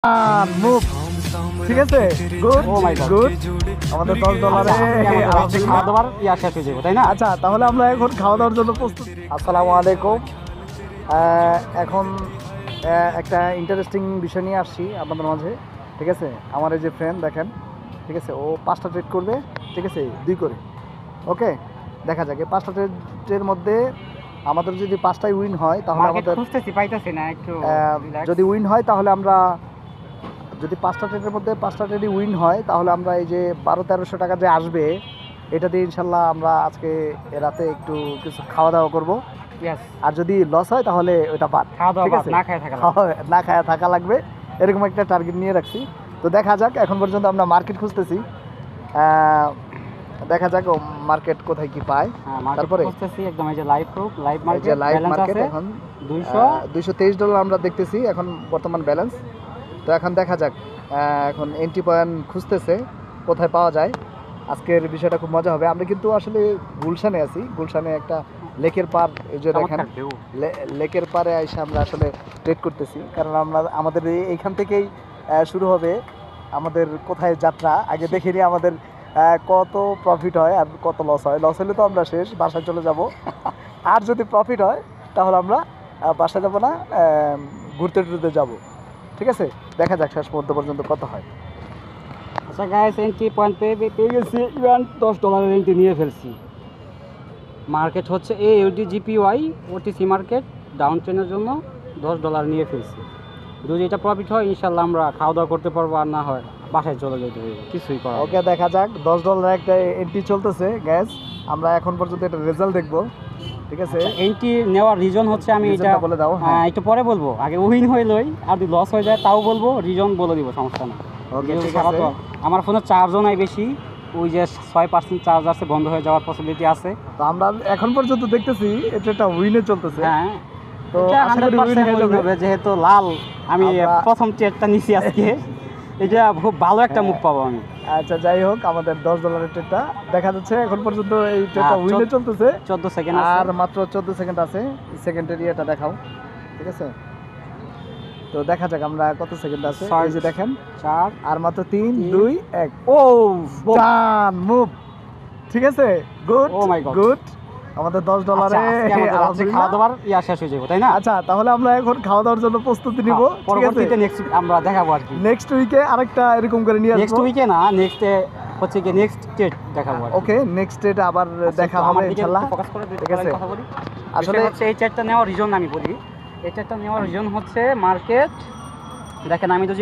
Move ঠিক আছে, good ও মাই god good. আমাদের $10 খাওয়া দাওয়ার শেষ হয়ে যাবে তাই না? আচ্ছা, তাহলে আমরা এখন খাওয়া দাওয়ার জন্য প্রস্তুত। আসসালামু আলাইকুম। এখন একটা ইন্টারেস্টিং বিষয় নিয়ে আসছি আপনাদের মাঝে। ঠিক আছে, আমার এই যে ফ্রেন্ড দেখেন, ঠিক আছে, ও 5টা ট্রেড করবে, ঠিক আছে, 2 করে। ওকে, দেখা যাক এই 5টা ট্রেডের মধ্যে আমাদের যদি 5টাই উইন হয় তাহলে আমাদের খুঁজতেছি পাইতাছি না একটু যদি উইন হয় তাহলে আমরা, যদি 5টা ট্রেডের মধ্যে 5টা ট্রেডই উইন হয় তাহলে আমরা এই যে 1200-1300 টাকা যে আসবে এটা দিয়ে ইনশাল্লাহ আমরা আজকে রাতে একটু কিছু খাওয়া দাওয়া করবো। আর যদি লস হয় তাহলে ওইটা বাদ, ঠিক আছে, না খায়া থাকা লাগবে, এরকম একটা টার্গেট নিয়ে রাখছি। তো দেখা যাক, এখন পর্যন্ত আমরা মার্কেট খুঁজতেছি, দেখা যাক মার্কেট কোথায় কি পায়। তারপরে একদম এই যে লাইভ মার্কেট এখন $223 আমরা দেখতেছি এখন বর্তমান ব্যালেন্স। তো এখন দেখা যাক, এখন এন্ট্রি পয়েন্ট খুঁজতেছে কোথায় পাওয়া যায়। আজকের বিষয়টা খুব মজা হবে। আমরা কিন্তু আসলে গুলশানে আছি, গুলশানে একটা লেকের পার, এই যে দেখেন লেকের পারে এসে আমরা আসলে ট্রেড করতেছি, কারণ আমাদের এইখান থেকেই শুরু হবে আমাদের কোথায় যাত্রা। আগে দেখে নিই আমাদের কত প্রফিট হয় আর কত লস হয়। লস হলে তো আমরা শেষ, বাসায় চলে যাব। আর যদি প্রফিট হয় তাহলে আমরা বাসায় যাব না, ঘুরতে টুরতে যাব। ঠিক আছে, দেখা যাক শেষ মুহূর্ত পর্যন্ত কত হয়। আচ্ছা গাইস, এন্ট্রি পয়েন্ট পেয়ে গেছি, ইভেন $10 এন্ট্রি নিয়ে ফেলছি। মার্কেট হচ্ছে AUDGPY OTC মার্কেট, ডাউন ট্রেনের জন্য $10 নিয়ে ফেলছি। যদি এটা প্রফিট হয় ইনশাল্লাহ আমরা খাওয়া দাওয়া করতে পারবো, আর না হয় বাসায় চলে যেতে হবে, কিছুই করা। ওকে, দেখা যাক। $10 একটা এন্ট্রি চলতেছে গ্যাস, আমরা এখন পর্যন্ত এটা রেজাল্ট দেখবো। ঠিক আছে, এন্ট্রি নেওয়ার রিজন হচ্ছে, আমি এটা বলে দাও। একটু পরে বলবো, আগে উইন হইলই, আর যদি লস হয়ে যায় তাও বলবো, রিজন বলে দিব, সমস্যা না। ওকে, ঠিক আছে। আমার ফোনে চার্জও নাই বেশি, ওই যে 6% চার্জ আছে, বন্ধ হয়ে যাওয়ার পসিবিলিটি আছে। তো আমরা এখন পর্যন্ত দেখতেছি এটা উইনে চলতেছে। হ্যাঁ, তো আশা করি উইন হয়ে যাবে, যেহেতু লাল আমি প্রথম ট্রেডটা নিছি আজকে। এটা খুব ভালো একটা মুভ পাবো আমি। আচ্ছা, যাই হোক, আমাদের $10 ট্রেডটা দেখা যাচ্ছে এখন পর্যন্ত এই ট্রেডটা উইনে চলতেছে। 14 সেকেন্ড আর মাত্র 14 সেকেন্ড আছে। সেকেন্ডের ইয়েটা দেখাও, ঠিক আছে। তো দেখা যাক আমরা কত সেকেন্ড আছে। এই যে দেখেন 4, আর মাত্র 3, 2, 1। ও ডান মুভ, ঠিক আছে, গুড গুড। আমাদের $10 খাওয়া দাওয়ার শেষ হয়ে যাবে তাই না? আচ্ছা, তাহলে আমরা এখন খাওয়া দাওয়ার জন্য প্রস্তুতি নিব। পরবর্তীতে নেক্সট আমরা দেখাবো আর কি, নেক্সট উইকে আরেকটা এরকম করে নিয়ে আসবো। নেক্সট উইকে না, নেক্সটে হচ্ছে কি নেক্সট ডেট দেখাবো। ওকে, নেক্সট ডেট আবার দেখা হবে ইনশাআল্লাহ। ঠিক আছে, আসলে হচ্ছে এই চারটা নেওয়ার রিজন আমি বলি, এই চারটা নেওয়ার রিজন হচ্ছে মার্কেট। দেখেন আমি তো